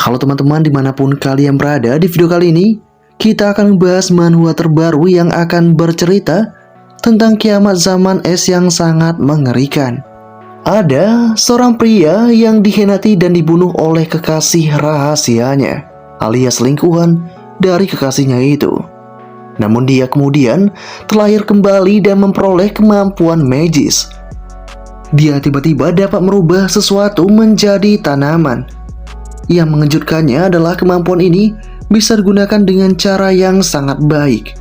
Halo teman-teman, dimanapun kalian berada, di video kali ini kita akan membahas manhwa terbaru yang akan bercerita tentang kiamat zaman es yang sangat mengerikan. Ada seorang pria yang dikhianati dan dibunuh oleh kekasih rahasianya, alias selingkuhan dari kekasihnya itu. Namun dia kemudian terlahir kembali dan memperoleh kemampuan magis. Dia tiba-tiba dapat merubah sesuatu menjadi tanaman. Yang mengejutkannya adalah kemampuan ini bisa digunakan dengan cara yang sangat baik.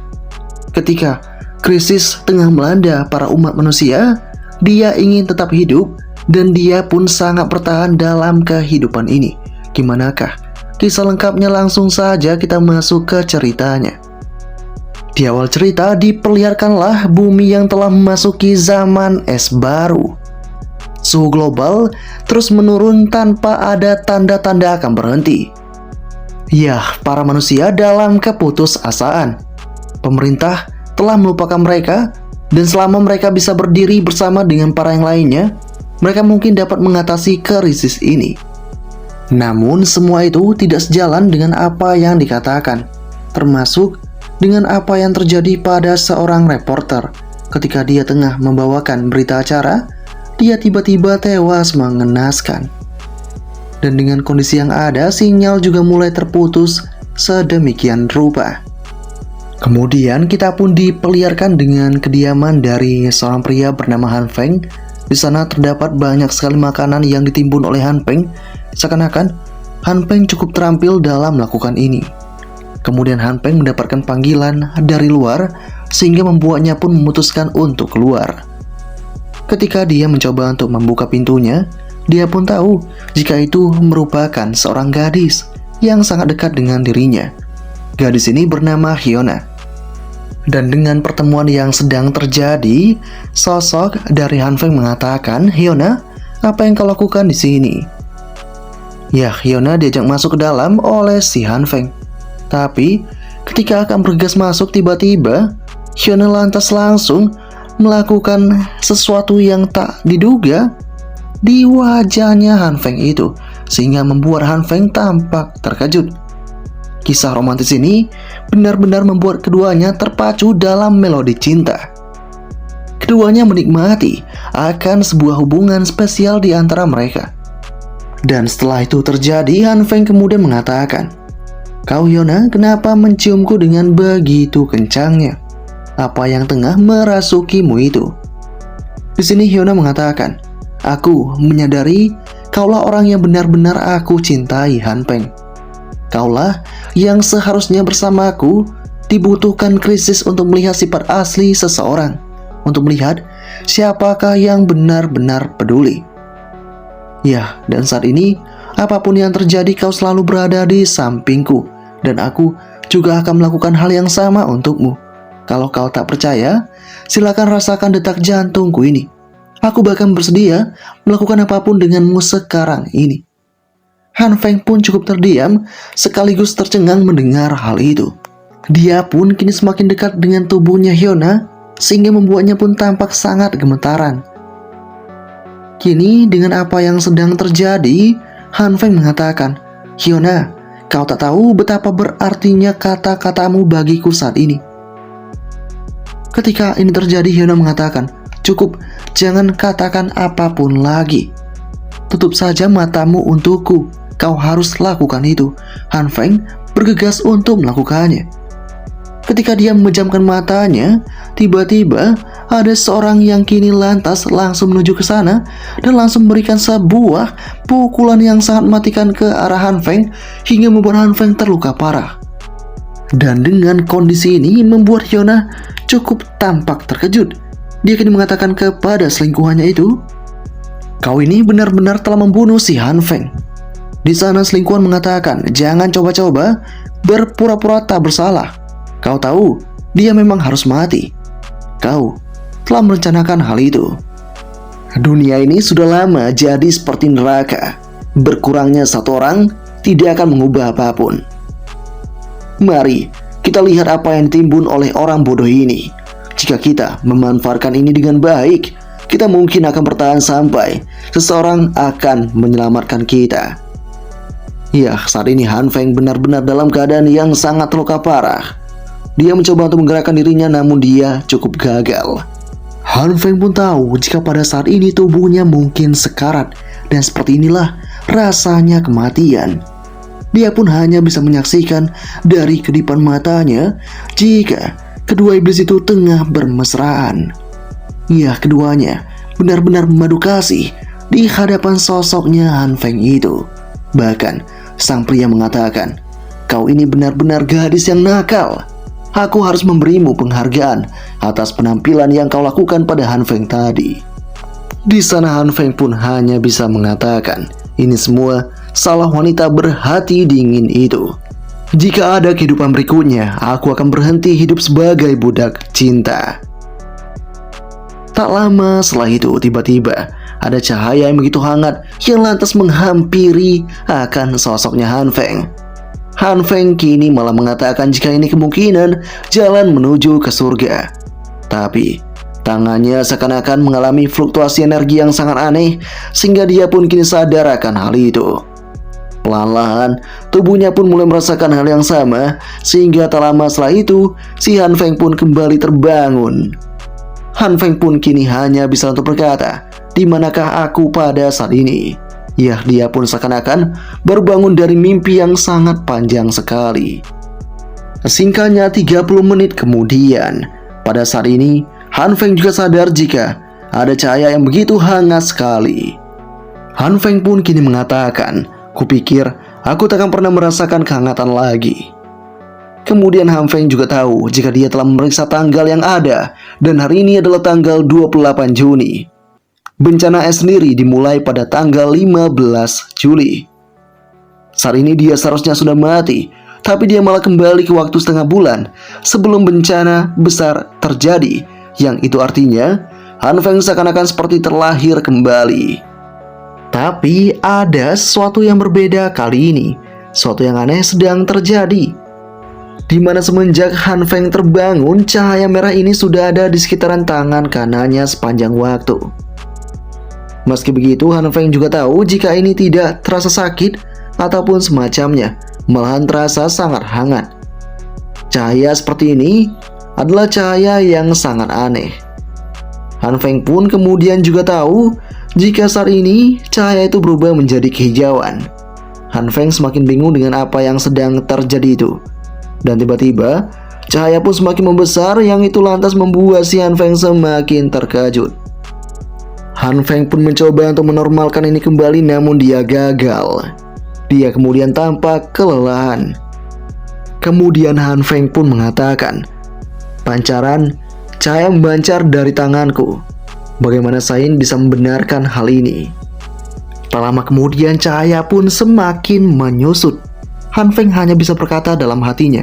Ketika krisis tengah melanda para umat manusia, dia ingin tetap hidup dan dia pun sangat bertahan dalam kehidupan ini. Gimanakah kisah lengkapnya? Langsung saja kita masuk ke ceritanya. Di awal cerita diperlihatkanlah bumi yang telah memasuki zaman es baru. Suhu global terus menurun tanpa ada tanda-tanda akan berhenti. Ya, para manusia dalam keputusasaan. Pemerintah telah melupakan mereka, dan selama mereka bisa berdiri bersama dengan para yang lainnya, mereka mungkin dapat mengatasi krisis ini. Namun semua itu tidak sejalan dengan apa yang dikatakan, termasuk dengan apa yang terjadi pada seorang reporter ketika dia tengah membawakan berita acara. Dia tiba-tiba tewas mengenaskan. Dan dengan kondisi yang ada, sinyal juga mulai terputus sedemikian rupa. Kemudian kita pun diperlihatkan dengan kediaman dari seorang pria bernama Han Feng. Di sana terdapat banyak sekali makanan yang ditimbun oleh Han Feng. Seakan-akan Han Feng cukup terampil dalam melakukan ini. Kemudian Han Feng mendapatkan panggilan dari luar, sehingga membuatnya pun memutuskan untuk keluar. Ketika dia mencoba untuk membuka pintunya, dia pun tahu jika itu merupakan seorang gadis yang sangat dekat dengan dirinya. Gadis ini bernama Hyuna. Dan dengan pertemuan yang sedang terjadi, sosok dari Han Feng mengatakan, "Hyuna, apa yang kau lakukan di sini?" Ya, Hyuna diajak masuk ke dalam oleh si Han Feng. Tapi ketika akan bergegas masuk, tiba-tiba Hyuna lantas langsung melakukan sesuatu yang tak diduga di wajahnya Han Feng itu, sehingga membuat Han Feng tampak terkejut. Kisah romantis ini benar-benar membuat keduanya terpacu dalam melodi cinta. Keduanya menikmati akan sebuah hubungan spesial di antara mereka. Dan setelah itu terjadi, Han Feng kemudian mengatakan, "Kau Hyuna, kenapa menciumku dengan begitu kencangnya? Apa yang tengah merasukimu itu?" Di sini Hyuna mengatakan, "Aku menyadari kaulah orang yang benar-benar aku cintai, Han Feng. Kaulah yang seharusnya bersamaku. Dibutuhkan krisis untuk melihat sifat asli seseorang, untuk melihat siapakah yang benar-benar peduli. Ya, dan saat ini apapun yang terjadi, kau selalu berada di sampingku, dan aku juga akan melakukan hal yang sama untukmu. Kalau kau tak percaya, silakan rasakan detak jantungku ini. Aku bahkan bersedia melakukan apapun denganmu sekarang ini." Han Feng pun cukup terdiam sekaligus tercengang mendengar hal itu. Dia pun kini semakin dekat dengan tubuhnya Hyuna, sehingga membuatnya pun tampak sangat gemetaran. Kini dengan apa yang sedang terjadi, Han Feng mengatakan, "Hyuna, kau tak tahu betapa berartinya kata-katamu bagiku saat ini." Ketika ini terjadi, Hyuna mengatakan, "Cukup, jangan katakan apapun lagi. Tutup saja matamu untukku. Kau harus lakukan itu." Han Feng bergegas untuk melakukannya. Ketika dia memejamkan matanya, tiba-tiba ada seorang yang kini lantas langsung menuju ke sana dan langsung memberikan sebuah pukulan yang sangat mematikan ke arah Han Feng, hingga membuat Han Feng terluka parah. Dan dengan kondisi ini membuat Hyuna cukup tampak terkejut. Dia kini mengatakan kepada selingkuhannya itu, "Kau ini benar-benar telah membunuh si Han Feng." Di sana selingkuhan mengatakan, "Jangan coba-coba berpura-pura tak bersalah. Kau tahu dia memang harus mati. Kau telah merencanakan hal itu. Dunia ini sudah lama jadi seperti neraka. Berkurangnya satu orang tidak akan mengubah apapun. Mari kita lihat apa yang ditimbun oleh orang bodoh ini. Jika kita memanfaatkan ini dengan baik, kita mungkin akan bertahan sampai seseorang akan menyelamatkan kita." Ya, saat ini Han Feng benar-benar dalam keadaan yang sangat terluka parah. Dia mencoba untuk menggerakkan dirinya namun dia cukup gagal. Han Feng pun tahu jika pada saat ini tubuhnya mungkin sekarat dan seperti inilah rasanya kematian. Dia pun hanya bisa menyaksikan dari kedipan matanya jika kedua iblis itu tengah bermesraan. Ya, keduanya benar-benar memadu kasih di hadapan sosoknya Han Feng itu. Bahkan sang pria mengatakan, "Kau ini benar-benar gadis yang nakal. Aku harus memberimu penghargaan atas penampilan yang kau lakukan pada Han Feng tadi." Di sana Han Feng pun hanya bisa mengatakan, ini semua salah wanita berhati dingin itu. Jika ada kehidupan berikutnya, aku akan berhenti hidup sebagai budak cinta. Tak lama setelah itu, tiba-tiba ada cahaya yang begitu hangat yang lantas menghampiri akan sosoknya Han Feng. Han Feng kini malah mengatakan jika ini kemungkinan jalan menuju ke surga. Tapi tangannya seakan-akan mengalami fluktuasi energi yang sangat aneh sehingga dia pun kini sadar akan hal itu. Pelan-pelan tubuhnya pun mulai merasakan hal yang sama sehingga tak lama setelah itu si Han Feng pun kembali terbangun. Han Feng pun kini hanya bisa untuk berkata, "Di manakah aku pada saat ini?" Ya, dia pun seakan-akan baru bangun dari mimpi yang sangat panjang sekali. Singkatnya 30 menit kemudian, pada saat ini Han Feng juga sadar jika ada cahaya yang begitu hangat sekali. Han Feng pun kini mengatakan, "Kupikir aku takkan pernah merasakan kehangatan lagi." Kemudian Han Feng juga tahu jika dia telah memeriksa tanggal yang ada dan hari ini adalah tanggal 28 Juni. Bencana es sendiri dimulai pada tanggal 15 Juli. Saat ini dia seharusnya sudah mati, tapi dia malah kembali ke waktu setengah bulan sebelum bencana besar terjadi, yang itu artinya Han Feng seakan-akan seperti terlahir kembali. Tapi ada sesuatu yang berbeda kali ini. Sesuatu yang aneh sedang terjadi, di mana semenjak Han Feng terbangun, cahaya merah ini sudah ada di sekitaran tangan kanannya sepanjang waktu. Meski begitu, Han Feng juga tahu jika ini tidak terasa sakit ataupun semacamnya, malahan terasa sangat hangat. Cahaya seperti ini adalah cahaya yang sangat aneh. Han Feng pun kemudian juga tahu jika saat ini cahaya itu berubah menjadi kehijauan. Han Feng semakin bingung dengan apa yang sedang terjadi itu. Dan tiba-tiba cahaya pun semakin membesar, yang itu lantas membuat si Han Feng semakin terkejut. Han Feng pun mencoba untuk menormalkan ini kembali namun dia gagal. Dia kemudian tampak kelelahan. Kemudian Han Feng pun mengatakan, "Pancaran cahaya membancar dari tanganku. Bagaimana saya bisa membenarkan hal ini?" Tak lama kemudian cahaya pun semakin menyusut. Han Feng hanya bisa berkata dalam hatinya,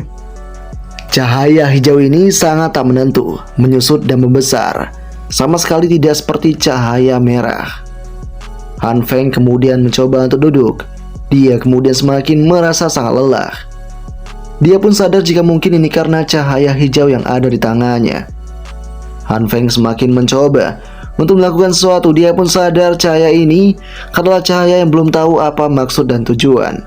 "Cahaya hijau ini sangat tak menentu, menyusut dan membesar, sama sekali tidak seperti cahaya merah." Han Feng kemudian mencoba untuk duduk. Dia kemudian semakin merasa sangat lelah. Dia pun sadar jika mungkin ini karena cahaya hijau yang ada di tangannya. Han Feng semakin mencoba untuk melakukan sesuatu. Dia pun sadar cahaya ini adalah cahaya yang belum tahu apa maksud dan tujuan.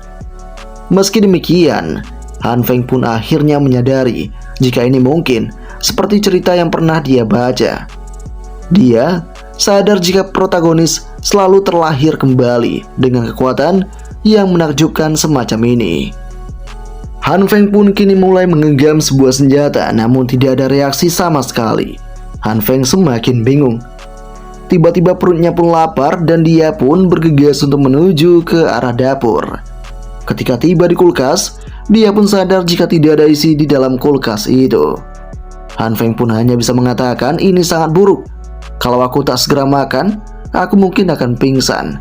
Meski demikian, Han Feng pun akhirnya menyadari jika ini mungkin seperti cerita yang pernah dia baca. Dia sadar jika protagonis selalu terlahir kembali dengan kekuatan yang menakjubkan semacam ini. Han Feng pun kini mulai menggenggam sebuah senjata, namun tidak ada reaksi sama sekali. Han Feng semakin bingung. Tiba-tiba perutnya pun lapar dan dia pun bergegas untuk menuju ke arah dapur. Ketika tiba di kulkas, dia pun sadar jika tidak ada isi di dalam kulkas itu. Han Feng pun hanya bisa mengatakan, "Ini sangat buruk. Kalau aku tak segera makan, aku mungkin akan pingsan."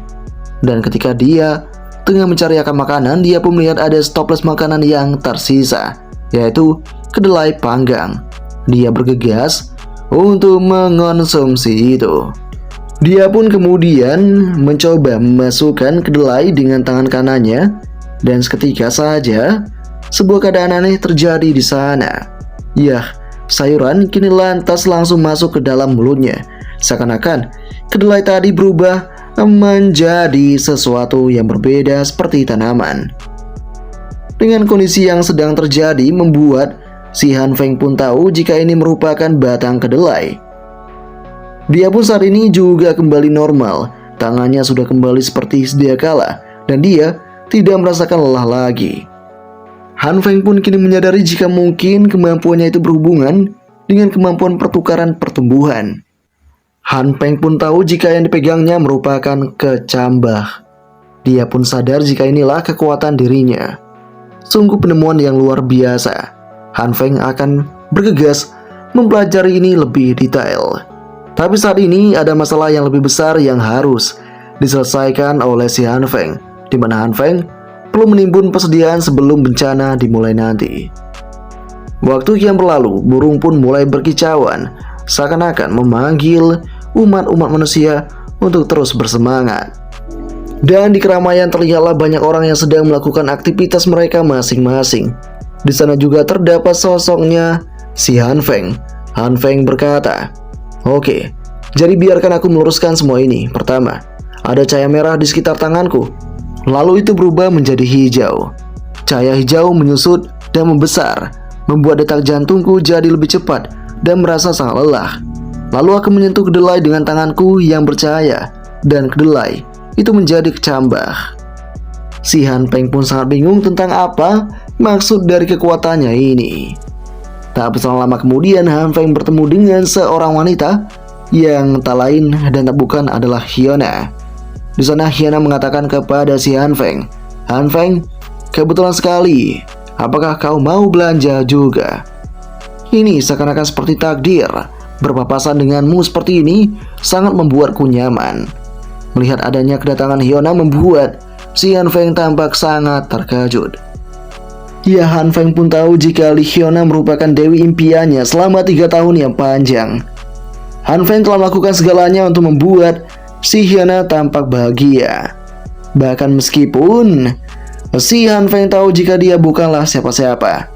Dan ketika dia tengah mencari akan makanan, dia pun melihat ada stoples makanan yang tersisa, yaitu kedelai panggang. Dia bergegas untuk mengonsumsi itu. Dia pun kemudian mencoba memasukkan kedelai dengan tangan kanannya, dan seketika saja sebuah keadaan aneh terjadi di sana. Yah, sayuran kini lantas langsung masuk ke dalam mulutnya. Seakan-akan kedelai tadi berubah menjadi sesuatu yang berbeda seperti tanaman. Dengan kondisi yang sedang terjadi membuat si Han Feng pun tahu jika ini merupakan batang kedelai. Dia pun saat ini juga kembali normal, tangannya sudah kembali seperti sedia kala dan dia tidak merasakan lelah lagi. Han Feng pun kini menyadari jika mungkin kemampuannya itu berhubungan dengan kemampuan pertukaran pertumbuhan. Han Feng pun tahu jika yang dipegangnya merupakan kecambah. Dia pun sadar jika inilah kekuatan dirinya. Sungguh penemuan yang luar biasa. Han Feng akan bergegas mempelajari ini lebih detail. Tapi saat ini ada masalah yang lebih besar yang harus diselesaikan oleh si Han Feng, di mana Han Feng perlu menimbun persediaan sebelum bencana dimulai nanti. Waktu kian berlalu, burung pun mulai berkicauan, seakan-akan memanggil umat-umat manusia untuk terus bersemangat. Dan di keramaian terlihatlah banyak orang yang sedang melakukan aktivitas mereka masing-masing. Di sana juga terdapat sosoknya si Han Feng. Han Feng berkata, "Oke, jadi biarkan aku meluruskan semua ini. Pertama, ada cahaya merah di sekitar tanganku. Lalu itu berubah menjadi hijau. Cahaya hijau menyusut dan membesar, membuat detak jantungku jadi lebih cepat dan merasa sangat lelah. Lalu aku menyentuh kedelai dengan tanganku yang bercahaya, dan kedelai itu menjadi kecambah." Si Han Feng pun sangat bingung tentang apa maksud dari kekuatannya ini. Tak berselang lama kemudian Han Feng bertemu dengan seorang wanita yang tak lain dan tak bukan adalah Hyuna. Di sana Hyuna mengatakan kepada si Han Feng, "Han Feng, kebetulan sekali. Apakah kau mau belanja juga?" Ini seakan-akan seperti takdir. Berpapasan denganmu seperti ini sangat membuatku nyaman. Melihat adanya kedatangan Hyuna membuat si Han Feng tampak sangat terkejut. Ya, Han Feng pun tahu jika Hyuna merupakan dewi impiannya selama 3 tahun yang panjang. Han Feng telah melakukan segalanya untuk membuat si Hyuna tampak bahagia. Bahkan meskipun si Han Feng tahu jika dia bukanlah siapa-siapa,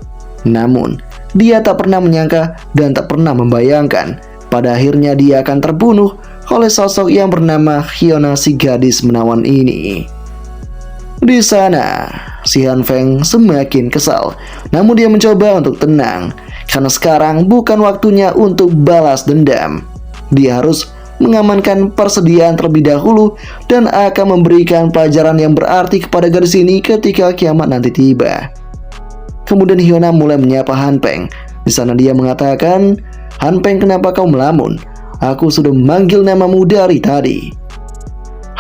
namun dia tak pernah menyangka dan tak pernah membayangkan pada akhirnya dia akan terbunuh oleh sosok yang bernama Hyuna, si gadis menawan ini. Di sana, si Han Feng semakin kesal, namun dia mencoba untuk tenang karena sekarang bukan waktunya untuk balas dendam. Dia harus mengamankan persediaan terlebih dahulu dan akan memberikan pelajaran yang berarti kepada gadis ini ketika kiamat nanti tiba. Kemudian Hyuna mulai menyapa Han Feng. Di sana dia mengatakan, "Han Feng, kenapa kau melamun? Aku sudah memanggil namamu dari tadi."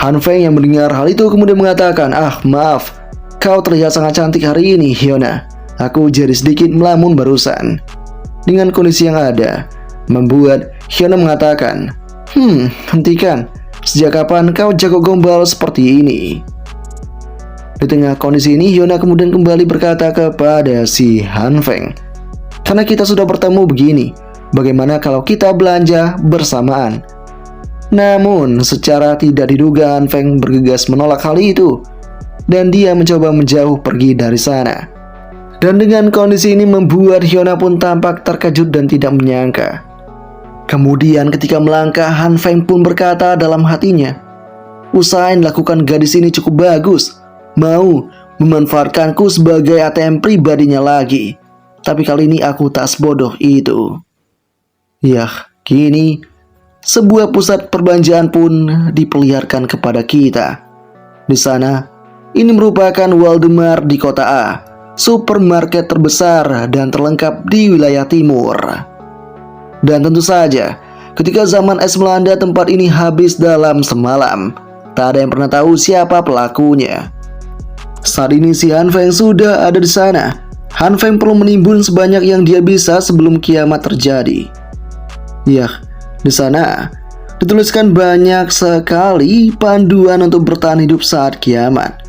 Han Feng yang mendengar hal itu kemudian mengatakan, "Maaf, kau terlihat sangat cantik hari ini, Hyuna. Aku jadi sedikit melamun barusan." Dengan kondisi yang ada, membuat Hyuna mengatakan, "Hentikan. Sejak kapan kau jago gombal seperti ini?" Di tengah kondisi ini, Hyuna kemudian kembali berkata kepada si Han Feng, "Karena kita sudah bertemu begini, bagaimana kalau kita belanja bersamaan?" Namun, secara tidak diduga Han Feng bergegas menolak hal itu, dan dia mencoba menjauh pergi dari sana. Dan dengan kondisi ini membuat Hyuna pun tampak terkejut dan tidak menyangka. Kemudian ketika melangkah, Han Feng pun berkata dalam hatinya, "Usaha yang dilakukan gadis ini cukup bagus. Mau memanfaatkanku sebagai ATM pribadinya lagi. Tapi kali ini aku tak sebodoh itu." Yah, kini sebuah pusat perbelanjaan pun diperlihatkan kepada kita. Di sana, ini merupakan Waldemar di kota A, supermarket terbesar dan terlengkap di wilayah timur. Dan tentu saja, ketika zaman es melanda, tempat ini habis dalam semalam. Tak ada yang pernah tahu siapa pelakunya. Saat ini si Han Feng sudah ada di sana. Han Feng perlu menimbun sebanyak yang dia bisa sebelum kiamat terjadi. Yah, di sana dituliskan banyak sekali panduan untuk bertahan hidup saat kiamat.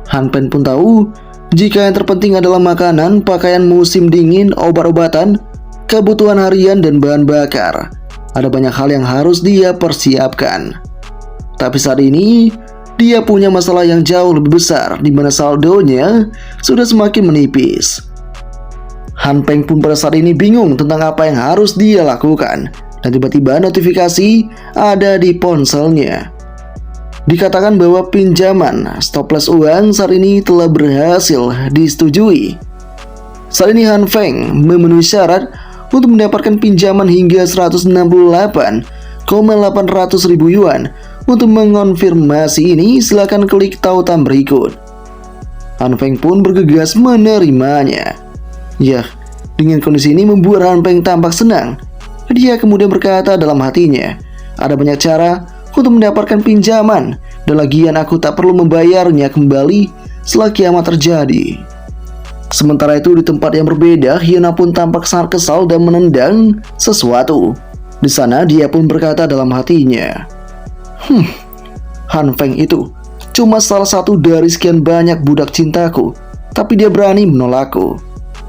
Han Feng pun tahu jika yang terpenting adalah makanan, pakaian musim dingin, obat-obatan, kebutuhan harian, dan bahan bakar. Ada banyak hal yang harus dia persiapkan. Tapi saat ini dia punya masalah yang jauh lebih besar, di mana saldonya sudah semakin menipis. Han Feng pun pada saat ini bingung tentang apa yang harus dia lakukan. Dan tiba-tiba notifikasi ada di ponselnya. Dikatakan bahwa pinjaman stoples uang saat ini telah berhasil disetujui. Saat ini Han Feng memenuhi syarat untuk mendapatkan pinjaman hingga 168,800 ribu yuan. Untuk mengonfirmasi ini, silakan klik tautan berikut. Han Feng pun bergegas menerimanya. Ya, dengan kondisi ini membuat Han Feng tampak senang. Dia kemudian berkata dalam hatinya, ada banyak cara untuk mendapatkan pinjaman, dan lagian aku tak perlu membayarnya kembali setelah kiamat terjadi. Sementara itu di tempat yang berbeda, Hyuna pun tampak sangat kesal dan menendang sesuatu. Di sana dia pun berkata dalam hatinya, Han Feng itu cuma salah satu dari sekian banyak budak cintaku, tapi dia berani menolakku.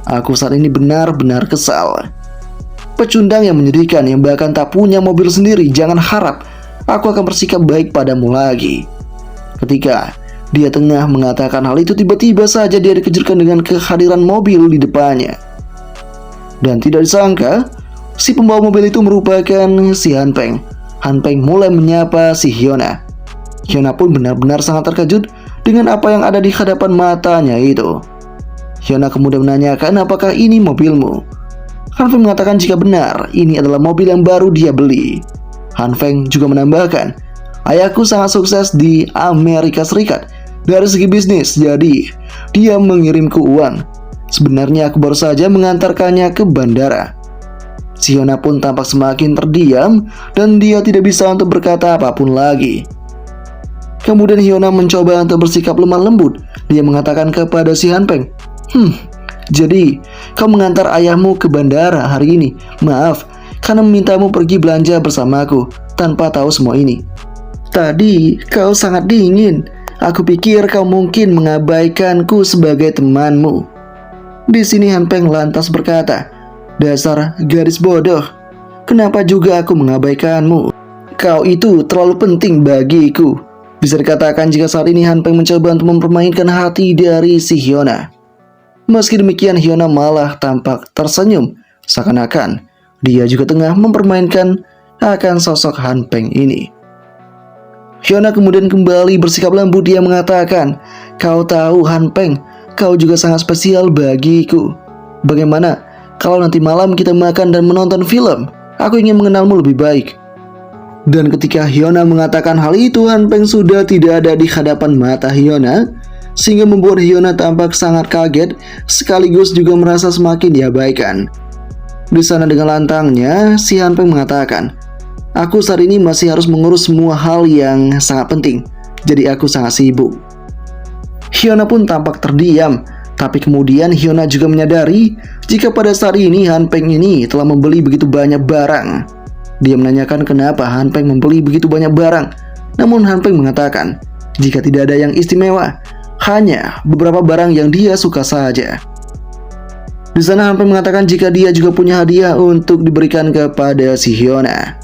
Aku saat ini benar-benar kesal. Pecundang yang menyedihkan yang bahkan tak punya mobil sendiri, jangan harap aku akan bersikap baik padamu lagi. Ketika dia tengah mengatakan hal itu, tiba-tiba saja dia dikejutkan dengan kehadiran mobil di depannya. Dan tidak disangka, si pembawa mobil itu merupakan si Han Feng. Han Feng mulai menyapa si Hyuna. Hyuna pun benar-benar sangat terkejut dengan apa yang ada di hadapan matanya itu. Hyuna kemudian menanyakan, apakah ini mobilmu? Han Feng mengatakan jika benar, ini adalah mobil yang baru dia beli. Han Feng juga menambahkan, ayahku sangat sukses di Amerika Serikat dari segi bisnis, jadi dia mengirimku uang. Sebenarnya aku baru saja mengantarkannya ke bandara. Si Hyuna pun tampak semakin terdiam dan dia tidak bisa untuk berkata apapun lagi. Kemudian Hyuna mencoba untuk bersikap lemah lembut. Dia mengatakan kepada si Han Feng, jadi kau mengantar ayahmu ke bandara hari ini. Maaf, karena memintamu pergi belanja bersamaku tanpa tahu semua ini. Tadi kau sangat dingin. Aku pikir kau mungkin mengabaikanku sebagai temanmu. Di sini Han Feng lantas berkata, dasar gadis bodoh. Kenapa juga aku mengabaikanmu? Kau itu terlalu penting bagiku. Bisa dikatakan jika saat ini Han Feng mencoba untuk mempermainkan hati dari si Hyuna. Meski demikian, Hyuna malah tampak tersenyum, seakan-akan dia juga tengah mempermainkan akan sosok Han Feng ini. Hyuna kemudian kembali bersikap lembut. Dia mengatakan, kau tahu Han Feng, kau juga sangat spesial bagiku. Bagaimana kalau nanti malam kita makan dan menonton film? Aku ingin mengenalmu lebih baik. Dan ketika Hyuna mengatakan hal itu, Han Feng sudah tidak ada di hadapan mata Hyuna, sehingga membuat Hyuna tampak sangat kaget sekaligus juga merasa semakin diabaikan. Di sana dengan lantangnya, si Han Feng mengatakan, aku saat ini masih harus mengurus semua hal yang sangat penting, jadi aku sangat sibuk. Hyuna pun tampak terdiam, tapi kemudian Hyuna juga menyadari jika pada saat ini Han Feng ini telah membeli begitu banyak barang. Dia menanyakan kenapa Han Feng membeli begitu banyak barang, namun Han Feng mengatakan jika tidak ada yang istimewa, hanya beberapa barang yang dia suka saja. Di sana Han Feng mengatakan jika dia juga punya hadiah untuk diberikan kepada si Hyuna.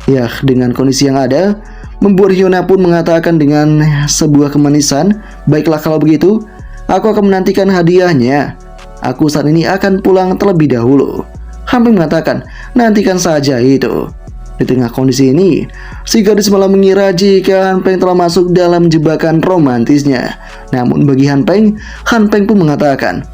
Ya, dengan kondisi yang ada, membuat Hyuna pun mengatakan dengan sebuah kemanisan, baiklah kalau begitu, aku akan menantikan hadiahnya. Aku saat ini akan pulang terlebih dahulu. Han Feng mengatakan, nantikan saja itu. Di tengah kondisi ini, si gadis malah mengira jika Han Feng telah masuk dalam jebakan romantisnya. Namun bagi Han Feng pun mengatakan,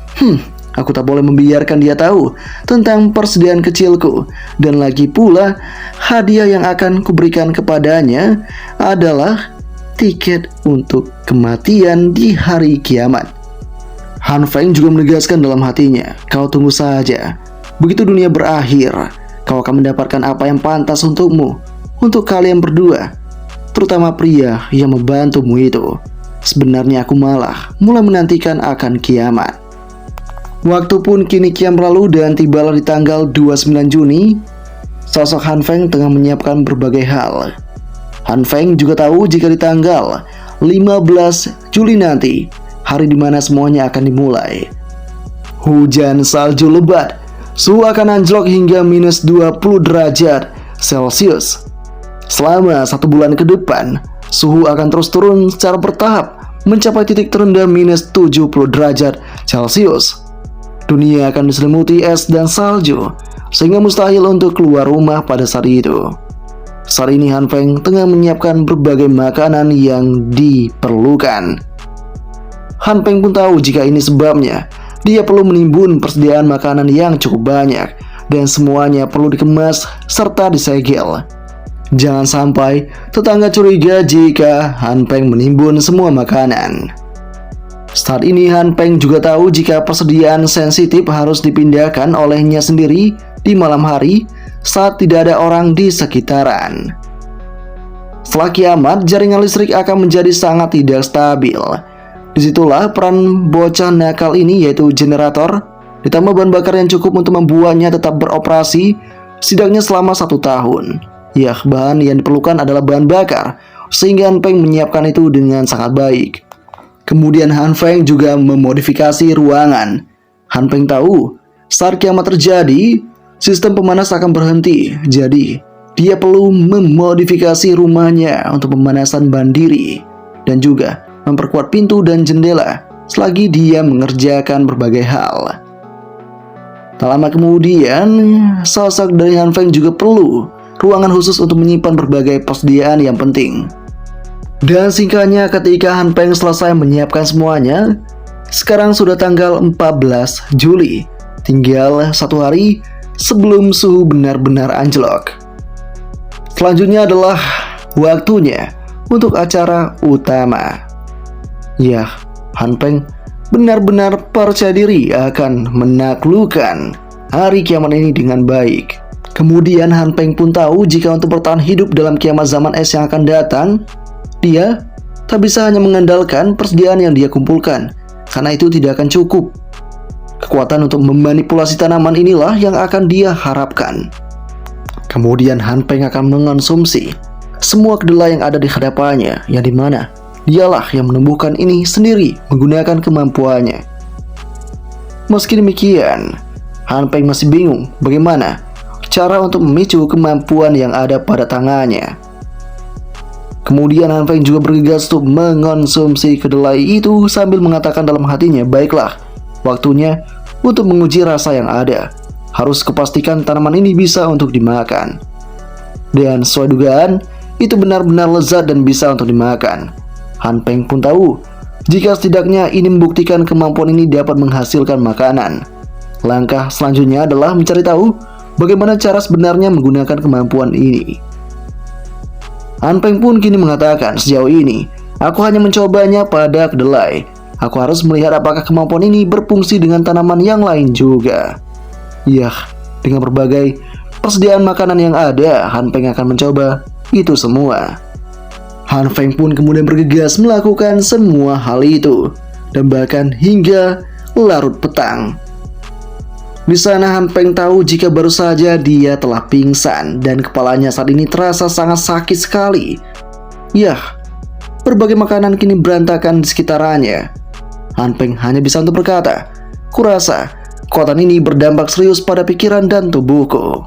aku tak boleh membiarkan dia tahu tentang persediaan kecilku. Dan lagi pula, hadiah yang akan kuberikan kepadanya adalah tiket untuk kematian di hari kiamat. Han Feng juga menegaskan dalam hatinya, kau tunggu saja. Begitu dunia berakhir, kau akan mendapatkan apa yang pantas untukmu, untuk kalian berdua, terutama pria yang membantumu itu. Sebenarnya aku malah mulai menantikan akan kiamat. Waktu pun kini kian berlalu dan tibalah di tanggal 29 Juni, sosok Han Feng tengah menyiapkan berbagai hal. Han Feng juga tahu jika di tanggal 15 Juli nanti, hari dimana semuanya akan dimulai. Hujan salju lebat, suhu akan anjlok hingga minus 20 derajat Celcius. Selama 1 bulan ke depan, suhu akan terus turun secara bertahap mencapai titik terendah minus 70 derajat Celcius. Dunia akan diselimuti es dan salju, sehingga mustahil untuk keluar rumah pada saat itu. Saat ini Han Feng tengah menyiapkan berbagai makanan yang diperlukan. Han Feng pun tahu jika ini sebabnya. Dia perlu menimbun persediaan makanan yang cukup banyak dan semuanya perlu dikemas serta disegel. Jangan sampai tetangga curiga jika Han Feng menimbun semua makanan. Saat ini Han Feng juga tahu jika persediaan sensitif harus dipindahkan olehnya sendiri di malam hari saat tidak ada orang di sekitaran. Setelah kiamat, jaringan listrik akan menjadi sangat tidak stabil. Disitulah peran bocah nakal ini, yaitu generator, ditambah bahan bakar yang cukup untuk membuatnya tetap beroperasi setidaknya selama 1 tahun. Ya, bahan yang diperlukan adalah bahan bakar, sehingga Han Feng menyiapkan itu dengan sangat baik. Kemudian Han Feng juga memodifikasi ruangan. Han Feng tahu, saat kiamat terjadi, sistem pemanas akan berhenti, jadi dia perlu memodifikasi rumahnya untuk pemanasan mandiri dan juga memperkuat pintu dan jendela selagi dia mengerjakan berbagai hal. Tak lama kemudian, sosok dari Han Feng juga perlu ruangan khusus untuk menyimpan berbagai persediaan yang penting. Dan singkatnya, ketika Han Feng selesai menyiapkan semuanya, sekarang sudah tanggal 14 Juli, tinggal 1 hari sebelum suhu benar-benar anjlok. Selanjutnya adalah waktunya untuk acara utama. Ya, Han Feng benar-benar percaya diri akan menaklukkan hari kiamat ini dengan baik. Kemudian Han Feng pun tahu jika untuk bertahan hidup dalam kiamat zaman es yang akan datang, dia tak bisa hanya mengandalkan persediaan yang dia kumpulkan, karena itu tidak akan cukup. Kekuatan untuk memanipulasi tanaman inilah yang akan dia harapkan. Kemudian Han Feng akan mengonsumsi semua kedelai yang ada di hadapannya, yang dimana dialah yang menumbuhkan ini sendiri menggunakan kemampuannya. Meski demikian, Han Feng masih bingung bagaimana cara untuk memicu kemampuan yang ada pada tangannya. Kemudian Han Feng juga bergegas untuk mengonsumsi kedelai itu sambil mengatakan dalam hatinya, baiklah, waktunya untuk menguji rasa yang ada. Harus kepastikan tanaman ini bisa untuk dimakan. Dan sesuai dugaan, itu benar-benar lezat dan bisa untuk dimakan. Han Feng pun tahu jika setidaknya ini membuktikan kemampuan ini dapat menghasilkan makanan. Langkah selanjutnya adalah mencari tahu bagaimana cara sebenarnya menggunakan kemampuan ini. Han Feng pun kini mengatakan, sejauh ini aku hanya mencobanya pada kedelai. Aku harus melihat apakah kemampuan ini berfungsi dengan tanaman yang lain juga. Yah, dengan berbagai persediaan makanan yang ada, Han Feng akan mencoba itu semua. Han Feng pun kemudian bergegas melakukan semua hal itu, dan bahkan hingga larut petang. Di sana Han Feng tahu jika baru saja dia telah pingsan dan kepalanya saat ini terasa sangat sakit sekali. Yah, berbagai makanan kini berantakan di sekitarnya. Han Feng hanya bisa untuk berkata, kurasa kekuatan ini berdampak serius pada pikiran dan tubuhku.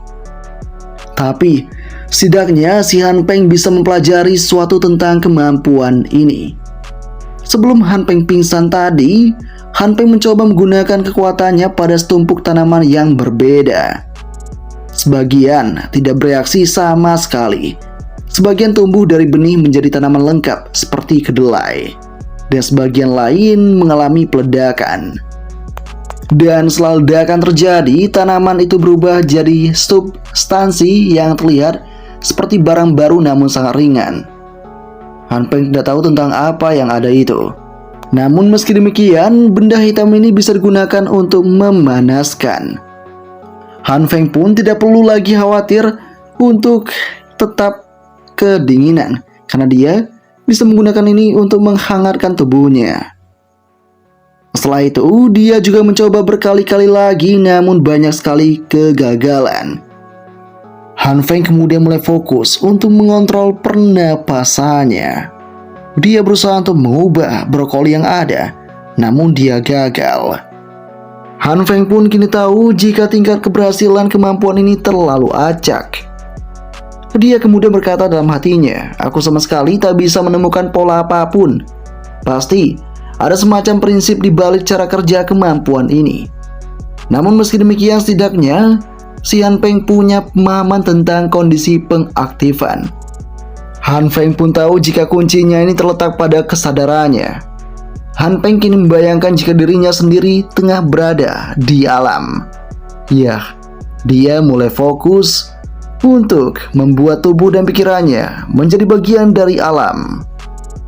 Tapi setidaknya si Han Feng bisa mempelajari sesuatu tentang kemampuan ini. Sebelum Han Feng pingsan tadi, Han Feng mencoba menggunakan kekuatannya pada setumpuk tanaman yang berbeda. Sebagian tidak bereaksi sama sekali. Sebagian tumbuh dari benih menjadi tanaman lengkap seperti kedelai. Dan sebagian lain mengalami peledakan. Dan setelah ledakan terjadi, tanaman itu berubah jadi substansi yang terlihat seperti barang baru namun sangat ringan. Han Feng tidak tahu tentang apa yang ada itu. Namun meski demikian, benda hitam ini bisa digunakan untuk memanaskan. Han Feng pun tidak perlu lagi khawatir untuk tetap kedinginan, karena dia bisa menggunakan ini untuk menghangatkan tubuhnya. Setelah itu, dia juga mencoba berkali-kali lagi, namun banyak sekali kegagalan. Han Feng kemudian mulai fokus untuk mengontrol pernapasannya. Dia berusaha untuk mengubah brokoli yang ada, namun dia gagal. Han Feng pun kini tahu jika tingkat keberhasilan kemampuan ini terlalu acak. Dia kemudian berkata dalam hatinya, aku sama sekali tak bisa menemukan pola apapun. Pasti ada semacam prinsip di balik cara kerja kemampuan ini. Namun meski demikian, setidaknya si Han Peng punya pemahaman tentang kondisi pengaktifan. Han Peng pun tahu jika kuncinya ini terletak pada kesadarannya. Han Peng kini membayangkan jika dirinya sendiri tengah berada di alam. Ya, dia mulai fokus untuk membuat tubuh dan pikirannya menjadi bagian dari alam.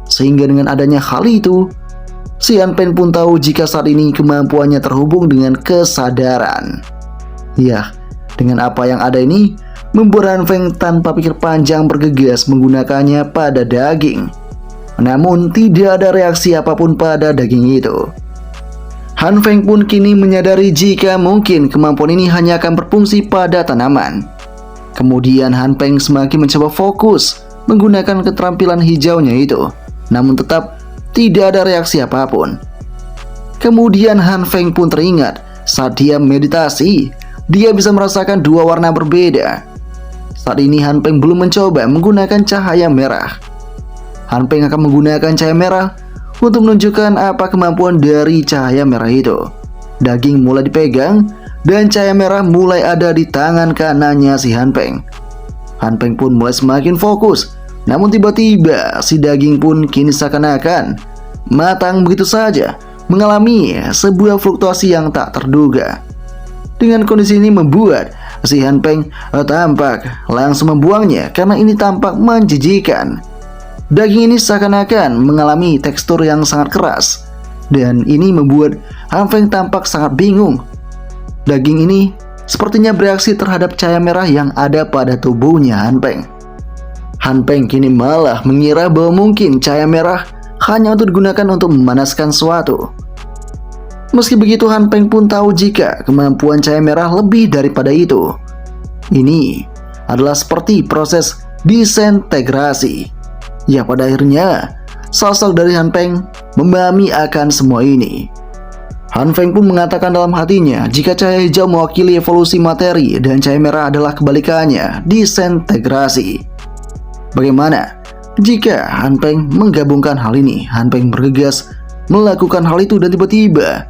Sehingga dengan adanya hal itu, si Han Peng pun tahu jika saat ini kemampuannya terhubung dengan kesadaran. Ya, dengan apa yang ada ini, membuat Han Peng tanpa pikir panjang bergegas menggunakannya pada daging. Namun tidak ada reaksi apapun pada daging itu. Han Peng pun kini menyadari jika mungkin kemampuan ini hanya akan berfungsi pada tanaman. Kemudian Han Peng semakin mencoba fokus menggunakan keterampilan hijaunya itu, namun tetap tidak ada reaksi apapun. Kemudian Han Peng pun teringat saat dia meditasi, dia bisa merasakan dua warna berbeda. Saat ini Han Peng belum mencoba menggunakan cahaya merah. Han Peng akan menggunakan cahaya merah untuk menunjukkan apa kemampuan dari cahaya merah itu. Daging mulai dipegang dan cahaya merah mulai ada di tangan kanannya si Han Peng. Han Peng pun mulai semakin fokus. Namun tiba-tiba si daging pun kini seakan-akan matang begitu saja, mengalami sebuah fluktuasi yang tak terduga. Dengan kondisi ini membuat si Han Peng tampak langsung membuangnya karena ini tampak menjijikan. Daging ini seakan-akan mengalami tekstur yang sangat keras, dan ini membuat Han Peng tampak sangat bingung. Daging ini sepertinya bereaksi terhadap cahaya merah yang ada pada tubuhnya Han Peng. Han Peng kini malah mengira bahwa mungkin cahaya merah hanya untuk digunakan untuk memanaskan suatu. Meski begitu, Han Peng pun tahu jika kemampuan cahaya merah lebih daripada itu. Ini adalah seperti proses disintegrasi. Ya, pada akhirnya sosok dari Han Peng memahami akan semua ini. Han Peng pun mengatakan dalam hatinya jika cahaya hijau mewakili evolusi materi dan cahaya merah adalah kebalikannya, disintegrasi. Bagaimana jika Han Peng menggabungkan hal ini? Han Peng bergegas melakukan hal itu dan tiba-tiba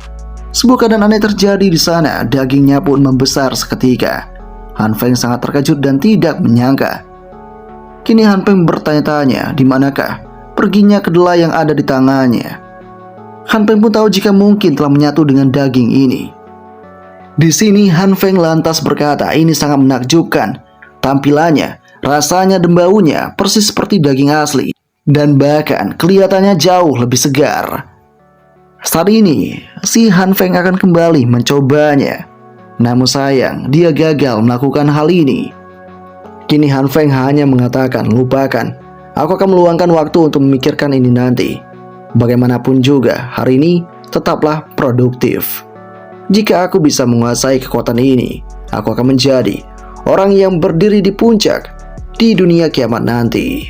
sebuah keadaan aneh terjadi di sana. Dagingnya pun membesar seketika. Han Peng sangat terkejut dan tidak menyangka. Kini Han Peng bertanya-tanya di manakah perginya kedelai yang ada di tangannya. Han Peng pun tahu jika mungkin telah menyatu dengan daging ini. Di sini Han Peng lantas berkata, ini sangat menakjubkan. Tampilannya, rasanya dan baunya persis seperti daging asli, dan bahkan kelihatannya jauh lebih segar. Saat ini, si Han Peng akan kembali mencobanya. Namun sayang, dia gagal melakukan hal ini. Kini Han Peng hanya mengatakan, lupakan. Aku akan meluangkan waktu untuk memikirkan ini nanti. Bagaimanapun juga, hari ini tetaplah produktif. Jika aku bisa menguasai kekuatan ini, aku akan menjadi orang yang berdiri di puncak di dunia kiamat nanti.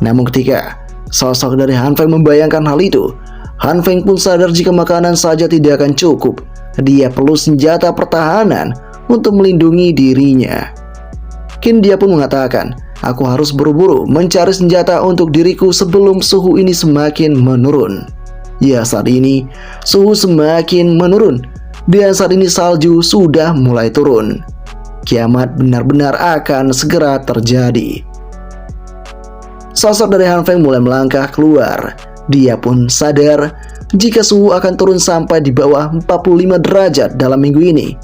Namun ketika sosok dari Han Peng membayangkan hal itu, Han Peng pun sadar jika makanan saja tidak akan cukup. Dia perlu senjata pertahanan untuk melindungi dirinya. Kini dia pun mengatakan, aku harus buru-buru mencari senjata untuk diriku sebelum suhu ini semakin menurun. Ya, saat ini suhu semakin menurun, dan saat ini salju sudah mulai turun. Kiamat benar-benar akan segera terjadi. Sosok dari Han Peng mulai melangkah keluar. Dia pun sadar jika suhu akan turun sampai di bawah 45 derajat dalam minggu ini.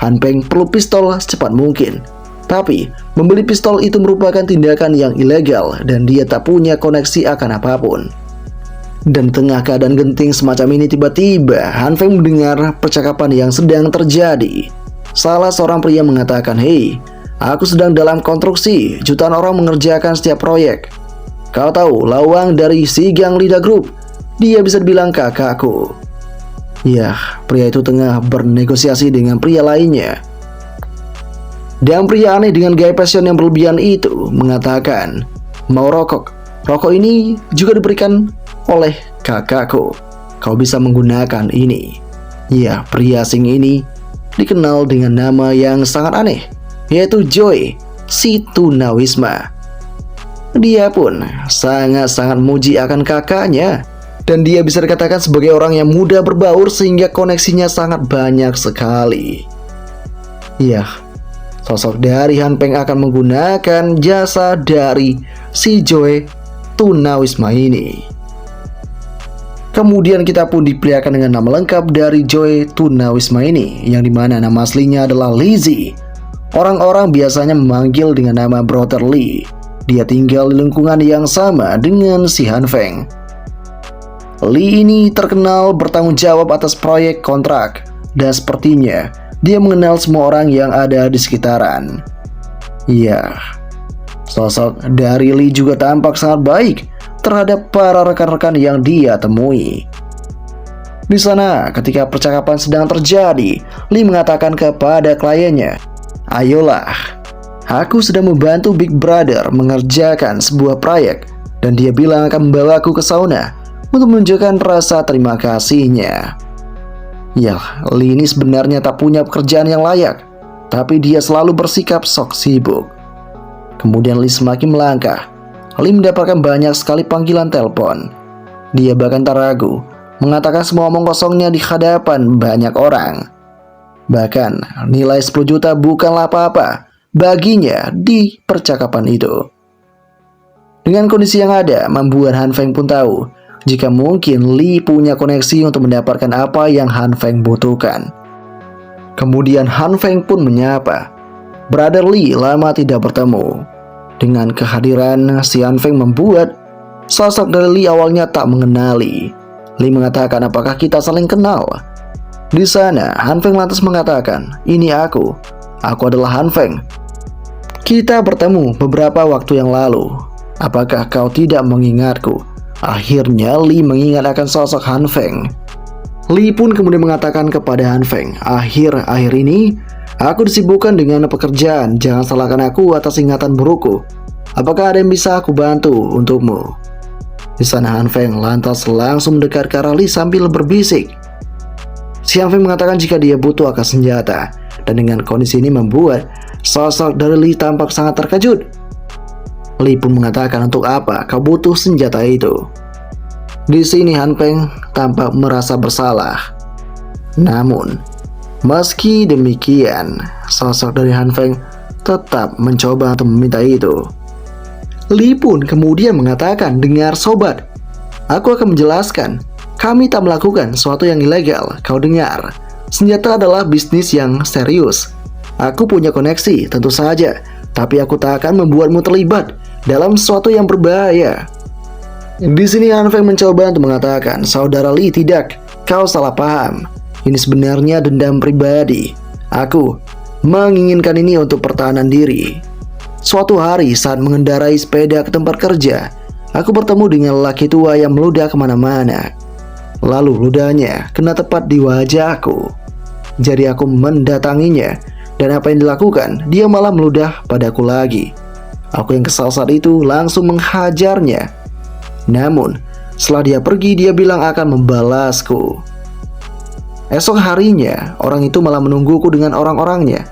Han Peng perlu pistol secepat mungkin. Tapi, membeli pistol itu merupakan tindakan yang ilegal dan dia tak punya koneksi akan apapun. Dan tengah keadaan genting semacam ini, tiba-tiba Han Peng mendengar percakapan yang sedang terjadi. Salah seorang pria mengatakan, "Hei, aku sedang dalam konstruksi, jutaan orang mengerjakan setiap proyek. Kau tahu, Lawang dari Sigang Lida Group, dia bisa dibilang kakakku." Ya, pria itu tengah bernegosiasi dengan pria lainnya. Dan pria aneh dengan gaya passion yang berlebihan itu mengatakan, mau rokok. Rokok ini juga diberikan oleh kakakku. Kau bisa menggunakan ini. Ya, pria asing ini dikenal dengan nama yang sangat aneh, yaitu Joy si tunawisma. Dia pun sangat-sangat muji akan kakaknya. Dan dia bisa dikatakan sebagai orang yang mudah berbaur sehingga koneksinya sangat banyak sekali. Ya, sosok dari Han Peng akan menggunakan jasa dari si Joy Tunawisma ini. Kemudian kita pun diperlihatkan dengan nama lengkap dari Joy Tunawisma ini, yang dimana nama aslinya adalah Lizzie. Orang-orang biasanya memanggil dengan nama Brother Lee. Dia tinggal di lingkungan yang sama dengan si Han Feng. Lee ini terkenal bertanggung jawab atas proyek kontrak, dan sepertinya dia mengenal semua orang yang ada di sekitaran. Ya, sosok dari Lee juga tampak sangat baik terhadap para rekan-rekan yang dia temui. Di sana, ketika percakapan sedang terjadi, Lee mengatakan kepada kliennya, "Ayolah, aku sedang membantu Big Brother mengerjakan sebuah proyek, dan dia bilang akan membawaku ke sauna untuk menunjukkan rasa terima kasihnya." Ya, Lee ini sebenarnya tak punya pekerjaan yang layak, tapi dia selalu bersikap sok sibuk. Kemudian Lee semakin melangkah. Lee mendapatkan banyak sekali panggilan telepon. Dia bahkan tak ragu mengatakan semua omong kosongnya di hadapan banyak orang. Bahkan nilai 10 juta bukanlah apa-apa baginya di percakapan itu. Dengan kondisi yang ada, membuat Han Feng pun tahu jika mungkin Lee punya koneksi untuk mendapatkan apa yang Han Feng butuhkan. Kemudian Han Feng pun menyapa. Brother Lee lama tidak bertemu. Dengan kehadiran si Han Feng membuat sosok dari Lee awalnya tak mengenali. Lee mengatakan, "Apakah kita saling kenal?" Di sana Han Feng lantas mengatakan, "Ini aku adalah Han Feng. Kita bertemu beberapa waktu yang lalu. Apakah kau tidak mengingatku?" Akhirnya Lee mengingat akan sosok Han Feng. Lee pun kemudian mengatakan kepada Han Feng, Akhir-akhir ini aku disibukkan dengan pekerjaan. Jangan salahkan aku atas ingatan burukku. Apakah ada yang bisa aku bantu untukmu?" Di sana Han Feng lantas langsung mendekat ke arah Lee sambil berbisik. Si Han Feng mengatakan jika dia butuh akan senjata, dan dengan kondisi ini membuat sosok dari Lee tampak sangat terkejut. Lee pun mengatakan, "Untuk apa kau butuh senjata itu?" Di sini Han Feng tampak merasa bersalah. Namun, meski demikian, sosok dari Han Feng tetap mencoba untuk meminta itu. Lee pun kemudian mengatakan, "Dengar sobat, aku akan menjelaskan. Kami tak melakukan sesuatu yang ilegal. Kau dengar, senjata adalah bisnis yang serius. Aku punya koneksi, tentu saja, tapi aku tak akan membuatmu terlibat dalam sesuatu yang berbahaya." Di sini Han Feng mencoba untuk mengatakan, "Saudara Lee, tidak, kau salah paham. Ini sebenarnya dendam pribadi. Aku menginginkan ini untuk pertahanan diri. Suatu hari saat mengendarai sepeda ke tempat kerja, aku bertemu dengan lelaki tua yang meludah kemana-mana. Lalu ludahnya kena tepat di wajahku. Jadi aku mendatanginya, dan apa yang dilakukan, dia malah meludah padaku lagi. Aku yang kesal saat itu langsung menghajarnya. Namun, setelah dia pergi, dia bilang akan membalasku. Esok harinya, orang itu malah menungguku dengan orang-orangnya.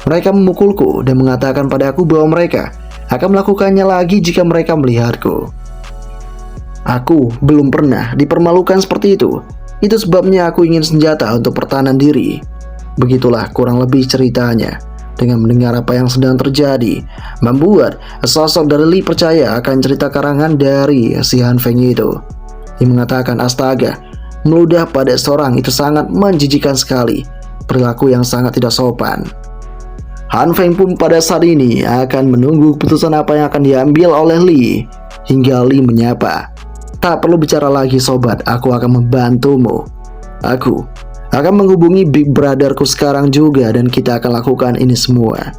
Mereka memukulku dan mengatakan padaku bahwa mereka akan melakukannya lagi jika mereka melihatku. Aku belum pernah dipermalukan seperti itu. Itu sebabnya aku ingin senjata untuk pertahanan diri. Begitulah kurang lebih ceritanya. Dengan mendengar apa yang sedang terjadi, membuat sosok dari Lee percaya akan cerita karangan dari si Han Feng itu. Dia mengatakan, "Astaga, meludah pada seorang itu sangat menjijikan sekali. Perilaku yang sangat tidak sopan." Han Feng pun pada saat ini akan menunggu keputusan apa yang akan diambil oleh Lee. Hingga Lee menyapa, "Tak perlu bicara lagi sobat, aku akan membantumu. Aku akan menghubungi Big Brotherku sekarang juga, dan kita akan lakukan ini semua."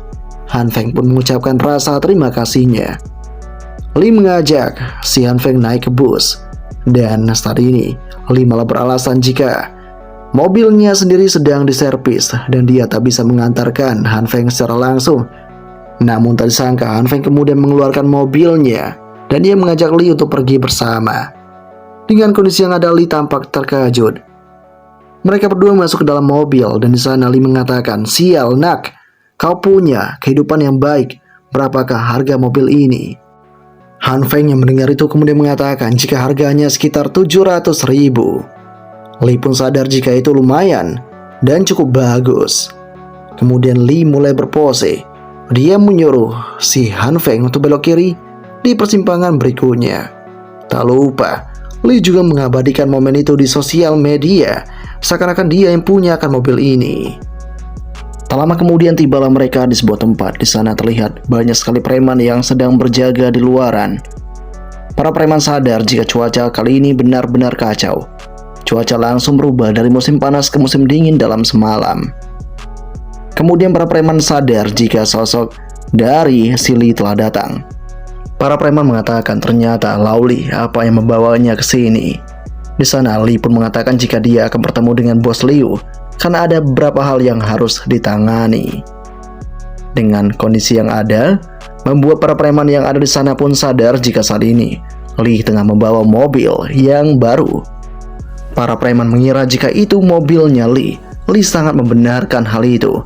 Han Feng pun mengucapkan rasa terima kasihnya. Lee mengajak si Han Feng naik ke bus, dan saat ini Lee malah beralasan jika mobilnya sendiri sedang diservis dan dia tak bisa mengantarkan Han Feng secara langsung. Namun tak disangka Han Feng kemudian mengeluarkan mobilnya dan dia mengajak Lee untuk pergi bersama. Dengan kondisi yang ada, Lee tampak terkejut. Mereka berdua masuk ke dalam mobil dan di sana Lee mengatakan, "Sial nak, kau punya kehidupan yang baik. Berapakah harga mobil ini?" Han Feng yang mendengar itu kemudian mengatakan jika harganya sekitar 700.000. Lee pun sadar jika itu lumayan dan cukup bagus. Kemudian Lee mulai berpose. Dia menyuruh si Han Feng untuk belok kiri di persimpangan berikutnya. Tak lupa, Lee juga mengabadikan momen itu di sosial media, seakan-akan dia yang punya akan mobil ini. Tak lama kemudian tibalah mereka di sebuah tempat. Di sana terlihat banyak sekali preman yang sedang berjaga di luaran. Para preman sadar jika cuaca kali ini benar-benar kacau. Cuaca langsung berubah dari musim panas ke musim dingin dalam semalam. Kemudian para preman sadar jika sosok dari si Lee telah datang. Para preman mengatakan ternyata Lauli apa yang membawanya ke sini. Di sana Lee pun mengatakan jika dia akan bertemu dengan bos Liu karena ada beberapa hal yang harus ditangani. Dengan kondisi yang ada, membuat para preman yang ada di sana pun sadar jika saat ini Lee tengah membawa mobil yang baru. Para preman mengira jika itu mobilnya Lee. Lee sangat membenarkan hal itu.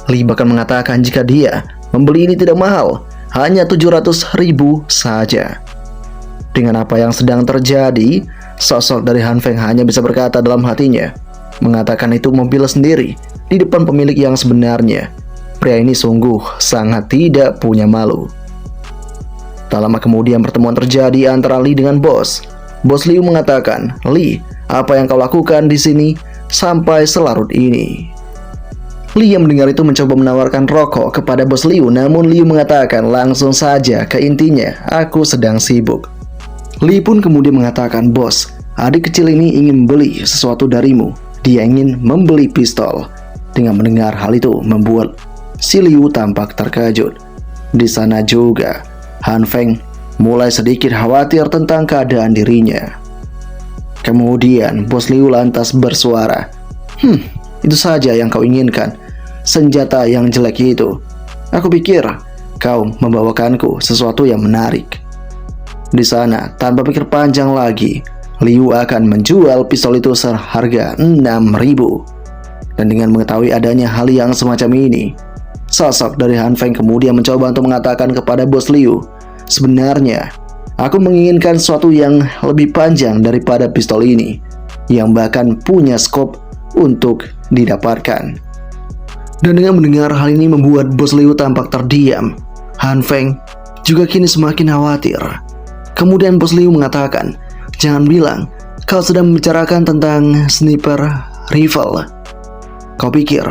Lee bahkan mengatakan jika dia membeli ini tidak mahal, hanya 700.000 saja. Dengan apa yang sedang terjadi, sosok dari Han Feng hanya bisa berkata dalam hatinya, mengatakan itu mobil sendiri di depan pemilik yang sebenarnya. Pria ini sungguh sangat tidak punya malu. Tak lama kemudian pertemuan terjadi antara Lee dengan bos. Bos Liu mengatakan, "Lee, apa yang kau lakukan di sini sampai selarut ini?" Lee yang mendengar itu mencoba menawarkan rokok kepada bos Liu, namun Liu mengatakan langsung saja ke intinya, "Aku sedang sibuk." Lee pun kemudian mengatakan, "Bos, adik kecil ini ingin beli sesuatu darimu. Dia ingin membeli pistol." Dengan mendengar hal itu membuat si Liu tampak terkejut. Di sana juga Han Feng mulai sedikit khawatir tentang keadaan dirinya. Kemudian bos Liu lantas bersuara, "Itu saja yang kau inginkan, senjata yang jelek itu. Aku pikir kau membawakanku sesuatu yang menarik." Di sana, tanpa pikir panjang lagi, Liu akan menjual pistol itu seharga 6.000. Dan dengan mengetahui adanya hal yang semacam ini, sosok dari Han Feng kemudian mencoba untuk mengatakan kepada bos Liu, "Sebenarnya, aku menginginkan sesuatu yang lebih panjang daripada pistol ini, yang bahkan punya skop untuk didapatkan." Dan dengan mendengar hal ini membuat bos Liu tampak terdiam. Han Feng juga kini semakin khawatir. Kemudian bos Liu mengatakan, "Jangan bilang kau sedang membicarakan tentang sniper rifle. Kau pikir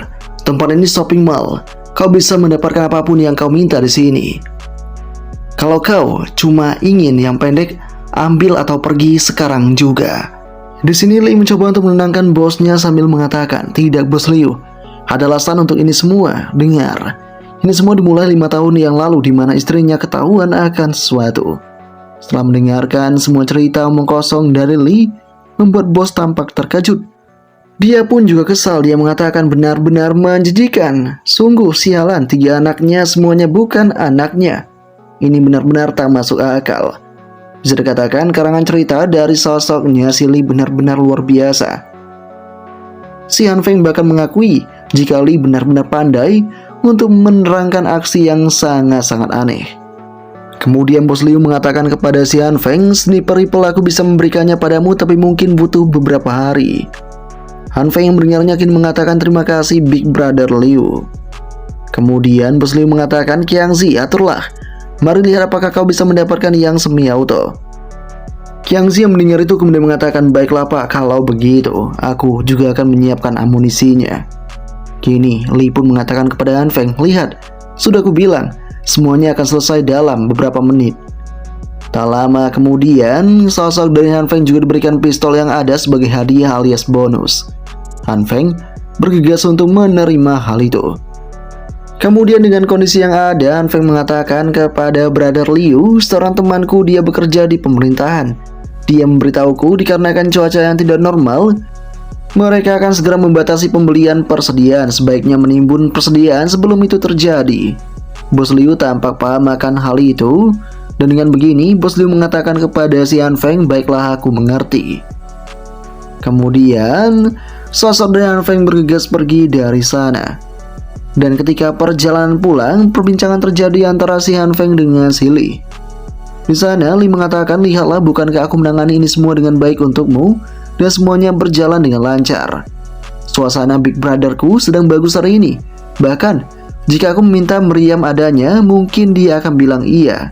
tempat ini shopping mall, kau bisa mendapatkan apapun yang kau minta di sini. Kalau kau cuma ingin yang pendek, ambil atau pergi sekarang juga." Di sini Lee mencoba untuk menenangkan bosnya sambil mengatakan, "Tidak bos Liu, ada alasan untuk ini semua. Dengar, ini semua dimulai 5 tahun yang lalu di mana istrinya ketahuan akan sesuatu." Setelah mendengarkan semua cerita omong kosong dari Lee, membuat bos tampak terkejut. Dia pun juga kesal. Dia mengatakan benar-benar menjijikan. Sungguh sialan, 3 anaknya semuanya bukan anaknya. Ini benar-benar tak masuk akal. Bisa dikatakan karangan cerita dari sosoknya si Lee benar-benar luar biasa. Si Han Feng bahkan mengakui jika Lee benar-benar pandai untuk menerangkan aksi yang sangat-sangat aneh. Kemudian bos Liu mengatakan kepada si Han Feng, "Sniper rifle aku bisa memberikannya padamu, tapi mungkin butuh beberapa hari." Han Feng yang mendengarnya kini mengatakan terima kasih Big Brother Liu. Kemudian bos Liu mengatakan, "Qiangzi, aturlah. Mari lihat apakah kau bisa mendapatkan yang semi-auto." Qiangzi yang mendengar itu kemudian mengatakan, "Baiklah pak, kalau begitu aku juga akan menyiapkan amunisinya." Kini Lee pun mengatakan kepada Han Feng, "Lihat, sudah aku bilang, semuanya akan selesai dalam beberapa menit." Tak lama kemudian, sosok dari Han Feng juga diberikan pistol yang ada sebagai hadiah alias bonus. Han Feng bergegas untuk menerima hal itu. Kemudian dengan kondisi yang ada, Han Feng mengatakan kepada Brother Liu, "Seorang temanku, dia bekerja di pemerintahan. Dia memberitahuku dikarenakan cuaca yang tidak normal, mereka akan segera membatasi pembelian persediaan. Sebaiknya menimbun persediaan sebelum itu terjadi." Bos Liu tampak paham akan hal itu. Dan dengan begini, bos Liu mengatakan kepada si Han Feng, "Baiklah, aku mengerti." Kemudian, sosok dari Han Feng bergegas pergi dari sana. Dan ketika perjalanan pulang, perbincangan terjadi antara si Han Feng dengan si Lee. Di sana, Lee mengatakan, "Lihatlah, bukankah aku menangani ini semua dengan baik untukmu? Dan semuanya berjalan dengan lancar. Suasana Big Brotherku sedang bagus hari ini. Bahkan, jika aku meminta meriam adanya, mungkin dia akan bilang iya.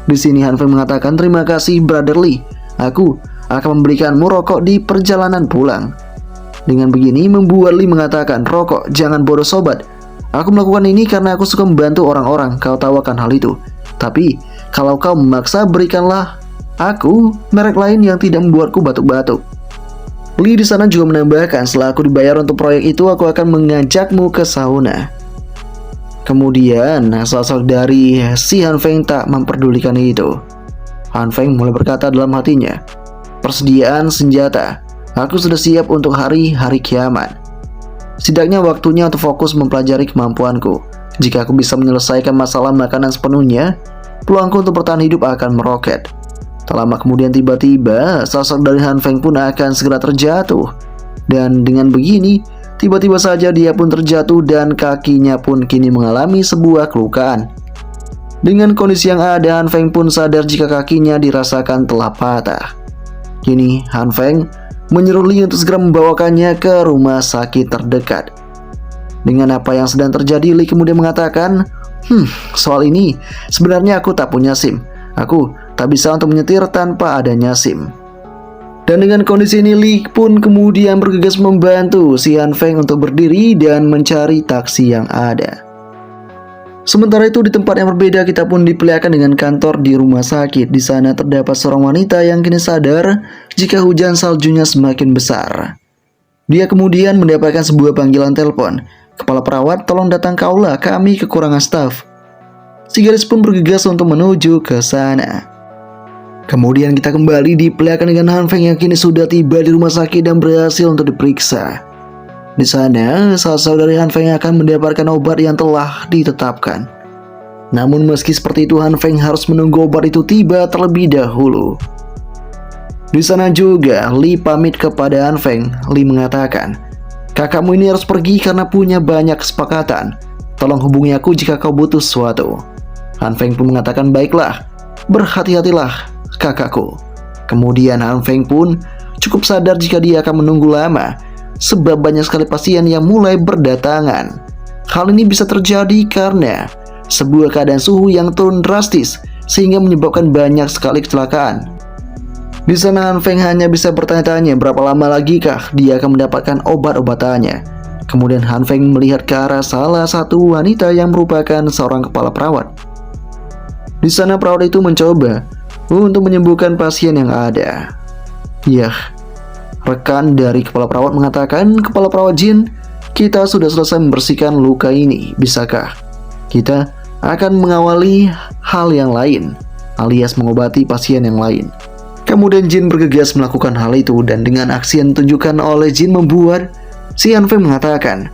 Di sini Han Feng mengatakan, terima kasih Brother Lee. Aku akan memberikanmu rokok di perjalanan pulang. Dengan begini membuat Lee mengatakan, rokok, jangan bodoh sobat. Aku melakukan ini karena aku suka membantu orang-orang, kau tahu akan hal itu. Tapi, kalau kau memaksa, berikanlah aku merek lain yang tidak membuatku batuk-batuk. Lee di sana juga menambahkan, setelah aku dibayar untuk proyek itu, aku akan mengajakmu ke sauna. Kemudian, sosok dari si Han Feng tak memperdulikan itu. Han Feng mulai berkata dalam hatinya, persediaan senjata. Aku sudah siap untuk hari-hari kiamat. Setidaknya waktunya untuk fokus mempelajari kemampuanku. Jika aku bisa menyelesaikan masalah makanan sepenuhnya, peluangku untuk bertahan hidup akan meroket. Tak lama kemudian tiba-tiba sosok dari Han Feng pun akan segera terjatuh. Dan dengan begini, tiba-tiba saja dia pun terjatuh dan kakinya pun kini mengalami sebuah kelukaan. Dengan kondisi yang ada, Han Feng pun sadar jika kakinya dirasakan telah patah. Kini Han Feng menyuruh Lee untuk segera membawakannya ke rumah sakit terdekat. Dengan apa yang sedang terjadi, Lee kemudian mengatakan, soal ini sebenarnya aku tak punya SIM. Aku tak bisa untuk menyetir tanpa adanya SIM. Dan dengan kondisi ini, Lee pun kemudian bergegas membantu si Han Feng untuk berdiri dan mencari taksi yang ada. Sementara itu di tempat yang berbeda, kita pun diperlihatkan dengan kantor di rumah sakit. Di sana terdapat seorang wanita yang kini sadar jika hujan saljunya semakin besar. Dia kemudian mendapatkan sebuah panggilan telepon. Kepala perawat, tolong datang ke aula, kami kekurangan staf. Si gadis pun bergegas untuk menuju ke sana. Kemudian kita kembali diperlihatkan dengan Han Feng yang kini sudah tiba di rumah sakit dan berhasil untuk diperiksa. Di sana, sosok dari Han Feng akan mendapatkan obat yang telah ditetapkan. Namun meski seperti itu, Han Feng harus menunggu obat itu tiba terlebih dahulu. Di sana juga, Lee pamit kepada Han Feng. Lee mengatakan, kakakmu ini harus pergi karena punya banyak kesepakatan. Tolong hubungi aku jika kau butuh sesuatu. Han Feng pun mengatakan, baiklah, berhati-hatilah kakakku. Kemudian Han Feng pun cukup sadar jika dia akan menunggu lama, sebab banyak sekali pasien yang mulai berdatangan. Hal ini bisa terjadi karena sebuah keadaan suhu yang turun drastis sehingga menyebabkan banyak sekali kecelakaan. Di sana Han Feng hanya bisa bertanya-tanya berapa lama lagi kah dia akan mendapatkan obat-obatannya. Kemudian Han Feng melihat ke arah salah satu wanita yang merupakan seorang kepala perawat. Di sana perawat itu mencoba untuk menyembuhkan pasien yang ada. Yah, rekan dari kepala perawat mengatakan, kepala perawat Jin, kita sudah selesai membersihkan luka ini. Bisakah kita akan mengawali hal yang lain, alias mengobati pasien yang lain? Kemudian Jin bergegas melakukan hal itu, dan dengan aksi yang ditunjukkan oleh Jin membuat si Han Feng mengatakan,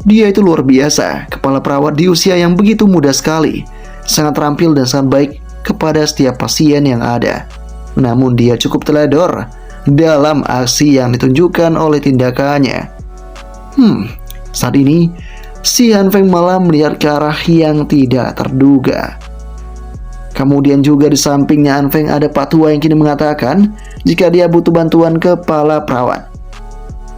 dia itu luar biasa, kepala perawat di usia yang begitu muda sekali, sangat terampil dan sangat baik kepada setiap pasien yang ada. Namun dia cukup teledor dalam aksi yang ditunjukkan oleh tindakannya. Saat ini si Han Feng malah melihat ke arah yang tidak terduga. Kemudian juga di sampingnya Han Feng ada Pak Tua yang kini mengatakan jika dia butuh bantuan kepala perawat.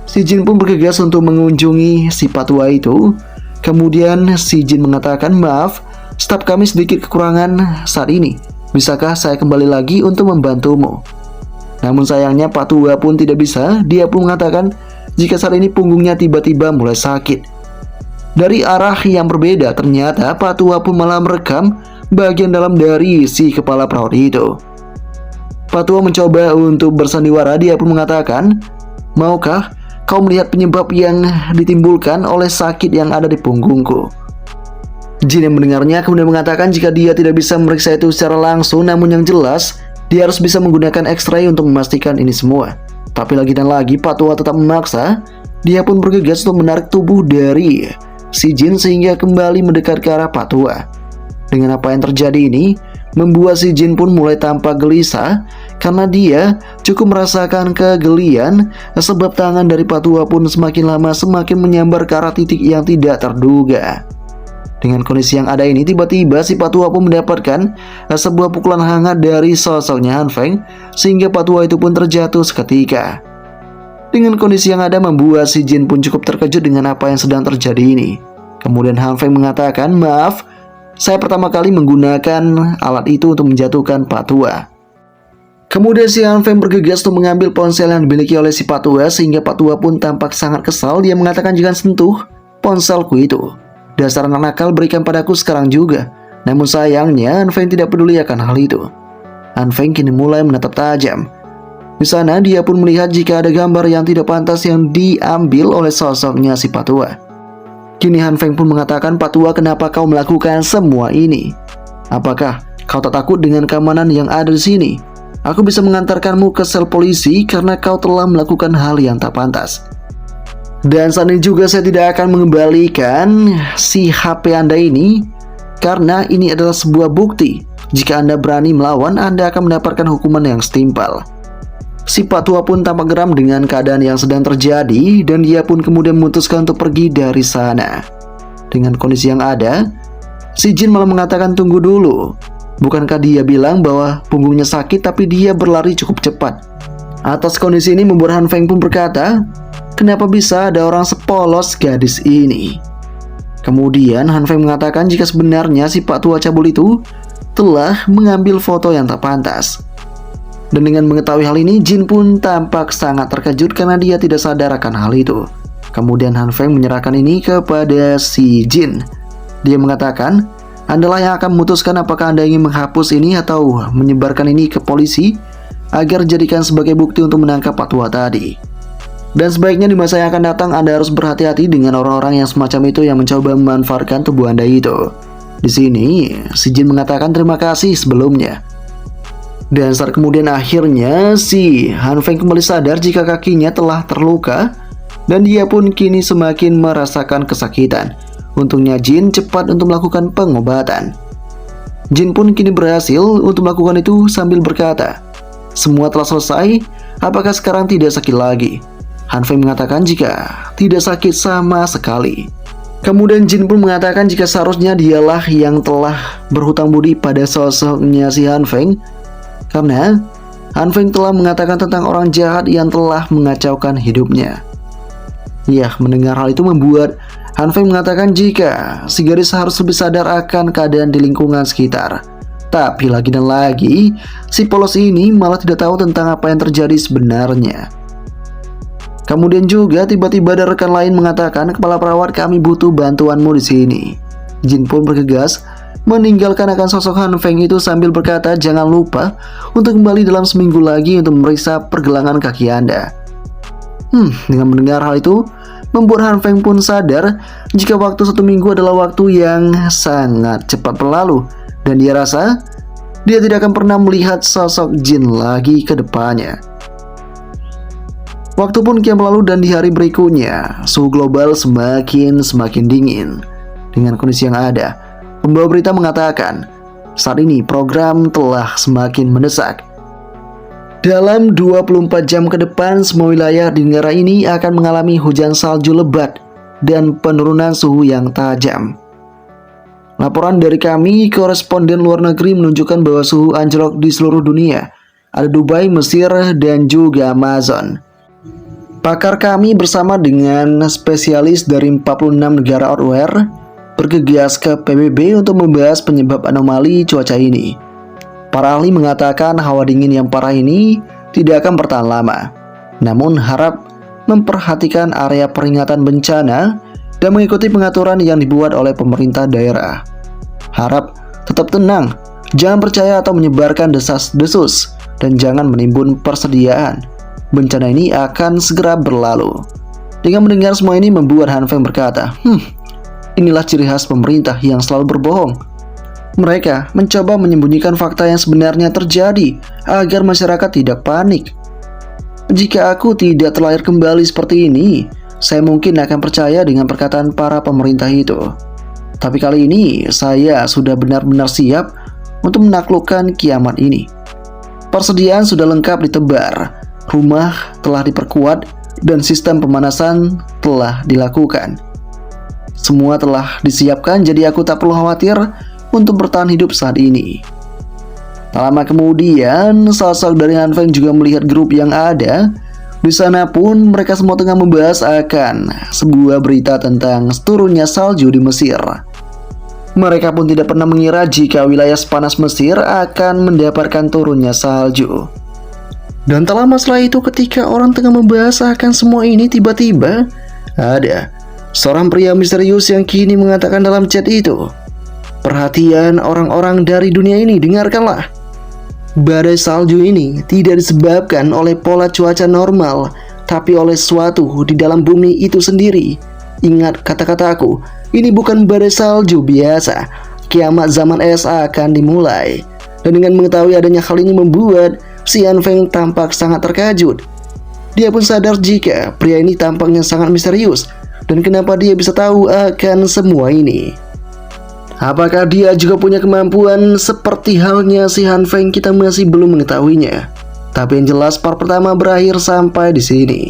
Si Jin pun bergegas untuk mengunjungi si Pak Tua itu. Kemudian si Jin mengatakan, maaf, staf kami sedikit kekurangan saat ini. Bisakah saya kembali lagi untuk membantumu? Namun sayangnya Pak Tua pun tidak bisa. Dia pun mengatakan jika saat ini punggungnya tiba-tiba mulai sakit. Dari arah yang berbeda, ternyata Pak Tua pun malah merekam bagian dalam dari si kepala perawat itu. Pak Tua mencoba untuk bersandiwara. Dia pun mengatakan, maukah kau melihat penyebab yang ditimbulkan oleh sakit yang ada di punggungku? Jin yang mendengarnya kemudian mengatakan jika dia tidak bisa memeriksa itu secara langsung, namun yang jelas dia harus bisa menggunakan X-ray untuk memastikan ini semua. Tapi lagi dan lagi Pak Tua tetap memaksa. Dia pun bergegas untuk menarik tubuh dari si Jin sehingga kembali mendekat ke arah Pak Tua. Dengan apa yang terjadi ini membuat si Jin pun mulai tampak gelisah karena dia cukup merasakan kegelian sebab tangan dari Pak Tua pun semakin lama semakin menyambar ke arah titik yang tidak terduga. Dengan kondisi yang ada ini, tiba-tiba si Pak Tua pun mendapatkan sebuah pukulan hangat dari sosoknya Han Feng, sehingga Pak Tua itu pun terjatuh seketika. Dengan kondisi yang ada membuat si Jin pun cukup terkejut dengan apa yang sedang terjadi ini. Kemudian Han Feng mengatakan, "Maaf, saya pertama kali menggunakan alat itu untuk menjatuhkan Pak Tua." Kemudian si Han Feng bergegas untuk mengambil ponsel yang dimiliki oleh si Pak Tua, sehingga Pak Tua pun tampak sangat kesal. Dia mengatakan, "Jangan sentuh ponselku itu. Dasar anak nakal, berikan padaku sekarang juga." Namun sayangnya Han Feng tidak peduli akan hal itu. Han Feng kini mulai menatap tajam. Di sana dia pun melihat jika ada gambar yang tidak pantas yang diambil oleh sosoknya si Pak Tua. Kini Han Feng pun mengatakan, "Pak Tua, kenapa kau melakukan semua ini? Apakah kau tak takut dengan keamanan yang ada di sini? Aku bisa mengantarkanmu ke sel polisi karena kau telah melakukan hal yang tak pantas. Dan saat ini juga saya tidak akan mengembalikan si HP Anda ini, karena ini adalah sebuah bukti. Jika Anda berani melawan, Anda akan mendapatkan hukuman yang setimpal." Si Pak Tua pun tampak geram dengan keadaan yang sedang terjadi, dan dia pun kemudian memutuskan untuk pergi dari sana. Dengan kondisi yang ada, si Jin malah mengatakan, "Tunggu dulu. Bukankah dia bilang bahwa punggungnya sakit, tapi dia berlari cukup cepat?" Atas kondisi ini membuat Han Feng pun berkata, "Kenapa bisa ada orang sepolos gadis ini?" Kemudian Han Feng mengatakan jika sebenarnya si Pak Tua cabul itu telah mengambil foto yang tak pantas. Dan dengan mengetahui hal ini, Jin pun tampak sangat terkejut karena dia tidak sadar akan hal itu. Kemudian Han Feng menyerahkan ini kepada si Jin. Dia mengatakan, "Andalah yang akan memutuskan apakah Anda ingin menghapus ini atau menyebarkan ini ke polisi agar dijadikan sebagai bukti untuk menangkap Pak Tua tadi. Dan sebaiknya di masa yang akan datang Anda harus berhati-hati dengan orang-orang yang semacam itu yang mencoba memanfaatkan tubuh Anda itu." Di sini, si Jin mengatakan terima kasih sebelumnya. Dan saat kemudian akhirnya si Han Feng kembali sadar jika kakinya telah terluka, dan dia pun kini semakin merasakan kesakitan. Untungnya Jin cepat untuk melakukan pengobatan. Jin pun kini berhasil untuk melakukan itu sambil berkata, "Semua telah selesai, apakah sekarang tidak sakit lagi?" Han Feng mengatakan jika tidak sakit sama sekali. Kemudian Jin pun mengatakan jika seharusnya dialah yang telah berhutang budi pada sosoknya si Han Feng, karena Han Feng telah mengatakan tentang orang jahat yang telah mengacaukan hidupnya. Ya, mendengar hal itu membuat Han Feng mengatakan jika si gadis harus lebih sadar akan keadaan di lingkungan sekitar. Tapi lagi dan lagi, si polos ini malah tidak tahu tentang apa yang terjadi sebenarnya. Kemudian juga tiba-tiba ada rekan lain mengatakan, "Kepala perawat, kami butuh bantuanmu di sini." Jin pun bergegas meninggalkan akan sosok Han Feng itu sambil berkata, "Jangan lupa untuk kembali dalam seminggu lagi untuk memeriksa pergelangan kaki Anda." Dengan mendengar hal itu, membuat Han Feng pun sadar jika waktu 1 minggu adalah waktu yang sangat cepat berlalu, dan dia rasa dia tidak akan pernah melihat sosok Jin lagi ke depannya. Waktu pun kian berlalu dan di hari berikutnya, suhu global semakin dingin. Dengan kondisi yang ada, pembawa berita mengatakan, saat ini program telah semakin mendesak. Dalam 24 jam ke depan, semua wilayah di negara ini akan mengalami hujan salju lebat dan penurunan suhu yang tajam. Laporan dari kami, koresponden luar negeri menunjukkan bahwa suhu anjlok di seluruh dunia. Ada Dubai, Mesir, dan juga Amazon. Pakar kami bersama dengan spesialis dari 46 negara outwear bergegas ke PBB untuk membahas penyebab anomali cuaca ini. Para ahli mengatakan hawa dingin yang parah ini tidak akan bertahan lama, namun harap memperhatikan area peringatan bencana dan mengikuti pengaturan yang dibuat oleh pemerintah daerah. Harap tetap tenang, jangan percaya atau menyebarkan desas-desus, dan jangan menimbun persediaan. Bencana ini akan segera berlalu. Dengan mendengar semua ini membuat Han Feng berkata, inilah ciri khas pemerintah yang selalu berbohong. Mereka mencoba menyembunyikan fakta yang sebenarnya terjadi agar masyarakat tidak panik. Jika aku tidak terlahir kembali seperti ini, saya mungkin akan percaya dengan perkataan para pemerintah itu. Tapi kali ini saya sudah benar-benar siap untuk menaklukkan kiamat ini. Persediaan sudah lengkap ditebar, rumah telah diperkuat, dan sistem pemanasan telah dilakukan. Semua telah disiapkan, jadi aku tak perlu khawatir untuk bertahan hidup saat ini. Tak lama kemudian, sosok dari Han Feng juga melihat grup yang ada Di sana pun mereka semua tengah membahas akan sebuah berita tentang turunnya salju di Mesir. Mereka pun tidak pernah mengira jika wilayah panas Mesir akan mendapatkan turunnya salju. Dan tak lama setelah itu, ketika orang tengah membahas akan semua ini, tiba-tiba ada seorang pria misterius yang kini mengatakan dalam chat itu, "Perhatian orang-orang dari dunia ini, dengarkanlah. Badai salju ini tidak disebabkan oleh pola cuaca normal, tapi oleh sesuatu di dalam bumi itu sendiri. Ingat kata-kataku, ini bukan badai salju biasa. Kiamat zaman es akan dimulai." Dan dengan mengetahui adanya hal ini membuat si Han Feng tampak sangat terkejut. Dia pun sadar jika pria ini tampaknya sangat misterius, dan kenapa dia bisa tahu akan semua ini. Apakah dia juga punya kemampuan seperti halnya si Han Feng? Kita masih belum mengetahuinya. Tapi yang jelas part pertama berakhir sampai di sini.